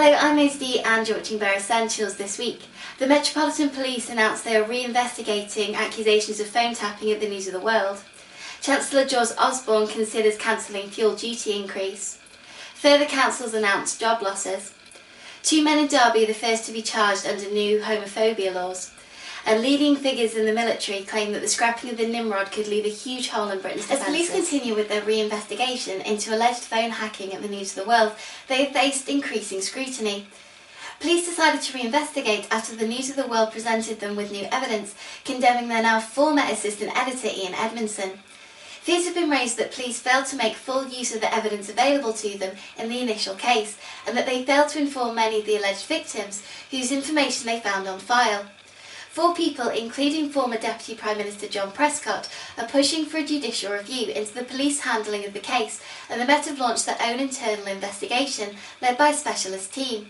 Hello, I'm Izzy and you're watching their Essenrtials this week. The Metropolitan Police announced they are re-investigating accusations of phone tapping at the News of the World. Chancellor George Osborne considers cancelling fuel duty increase. Further councils announced job losses. 2 men in Derby are the first to be charged under new homophobia laws. And leading figures in the military claim that the scrapping of the Nimrod could leave a huge hole in Britain's defences. As police continue with their re-investigation into alleged phone hacking at the News of the World, they have faced increasing scrutiny. Police decided to re-investigate after the News of the World presented them with new evidence, condemning their now former assistant editor Ian Edmondson. Fears have been raised that police failed to make full use of the evidence available to them in the initial case, and that they failed to inform many of the alleged victims, whose information they found on file. 4 people, including former Deputy Prime Minister John Prescott, are pushing for a judicial review into the police handling of the case, and the Met have launched their own internal investigation, led by a specialist team.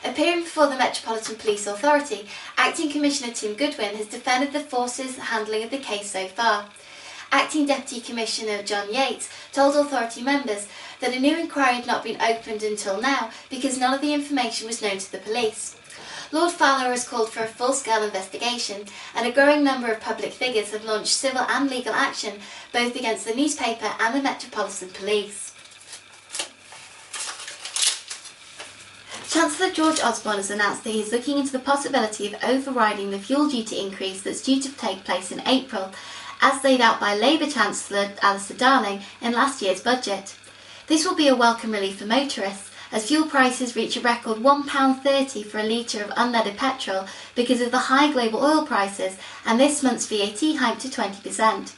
Appearing before the Metropolitan Police Authority, Acting Commissioner Tim Goodwin has defended the force's handling of the case so far. Acting Deputy Commissioner John Yates told authority members that a new inquiry had not been opened until now because none of the information was known to the police. Lord Fowler has called for a full-scale investigation, and a growing number of public figures have launched civil and legal action both against the newspaper and the Metropolitan Police. Chancellor George Osborne has announced that he is looking into the possibility of overriding the fuel duty increase that's due to take place in April, as laid out by Labour Chancellor Alistair Darling in last year's budget. This will be a welcome relief for motorists, as fuel prices reach a record £1.30 for a litre of unleaded petrol because of the high global oil prices and this month's VAT hike to 20%.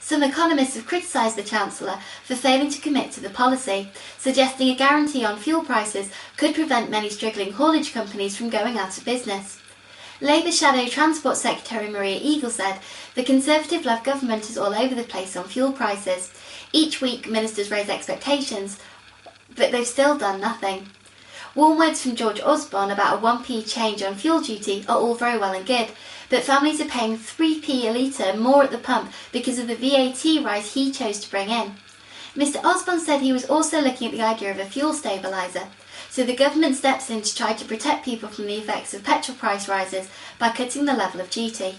Some economists have criticised the Chancellor for failing to commit to the policy, suggesting a guarantee on fuel prices could prevent many struggling haulage companies from going out of business. Labour Shadow Transport Secretary Maria Eagle said the Conservative-led government is all over the place on fuel prices. Each week ministers raise expectations, but they've still done nothing. Warm words from George Osborne about a 1p change on fuel duty are all very well and good, but families are paying 3p a litre more at the pump because of the VAT rise he chose to bring in. Mr Osborne said he was also looking at the idea of a fuel stabiliser, so the government steps in to try to protect people from the effects of petrol price rises by cutting the level of duty.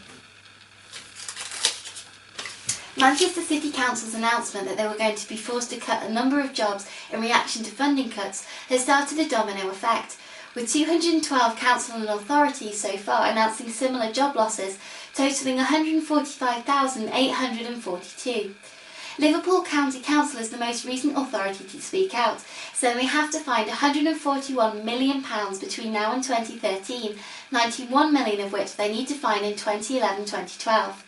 Manchester City Council's announcement that they were going to be forced to cut a number of jobs in reaction to funding cuts has started a domino effect, with 212 council and authorities so far announcing similar job losses, totalling 145,842. Liverpool County Council is the most recent authority to speak out, saying they have to find £141 million between now and 2013, 91 million of which they need to find in 2011-2012.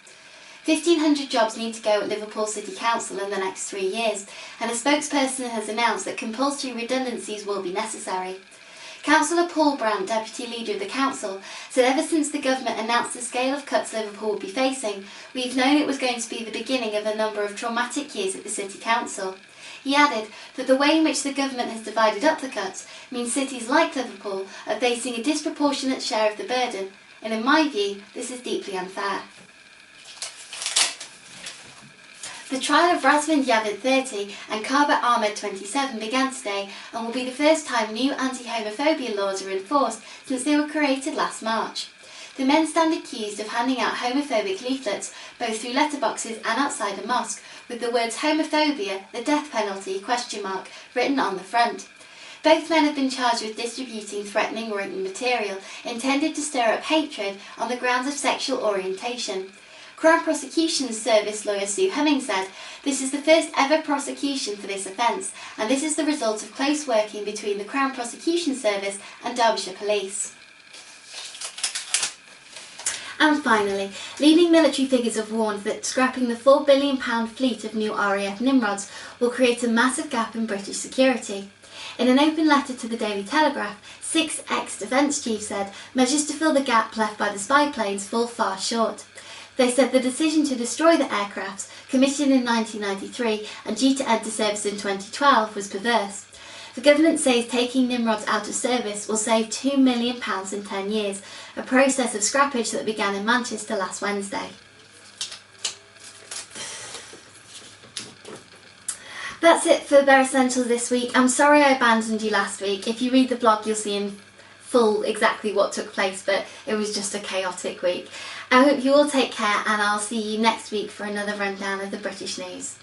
1,500 jobs need to go at Liverpool City Council in the next 3 years, and a spokesperson has announced that compulsory redundancies will be necessary. Councillor Paul Brand, Deputy Leader of the Council, said ever since the government announced the scale of cuts Liverpool would be facing, we've known it was going to be the beginning of a number of traumatic years at the City Council. He added that the way in which the government has divided up the cuts means cities like Liverpool are facing a disproportionate share of the burden, and in my view, this is deeply unfair. The trial of Razvan Javid 30 and Kaba Ahmed 27 began today and will be the first time new anti-homophobia laws are enforced since they were created last March. The men stand accused of handing out homophobic leaflets both through letterboxes and outside a mosque with the words homophobia, the death penalty, ? Written on the front. Both men have been charged with distributing threatening written material intended to stir up hatred on the grounds of sexual orientation. Crown Prosecution Service lawyer Sue Humming said, "This is the first ever prosecution for this offence, and this is the result of close working between the Crown Prosecution Service and Derbyshire Police." And finally, leading military figures have warned that scrapping the £4 billion fleet of new RAF Nimrods will create a massive gap in British security. In an open letter to the Daily Telegraph, 6 ex-defence chiefs said measures to fill the gap left by the spy planes fall far short. They said the decision to destroy the aircrafts, commissioned in 1993 and due to enter service in 2012, was perverse. The government says taking Nimrods out of service will save £2 million in 10 years, a process of scrappage that began in Manchester last Wednesday. That's it for Bare Essentials this week. I'm sorry I abandoned you last week. If you read the blog, you'll see in full exactly what took place, but it was just a chaotic week. I hope you all take care, and I'll see you next week for another rundown of the British news.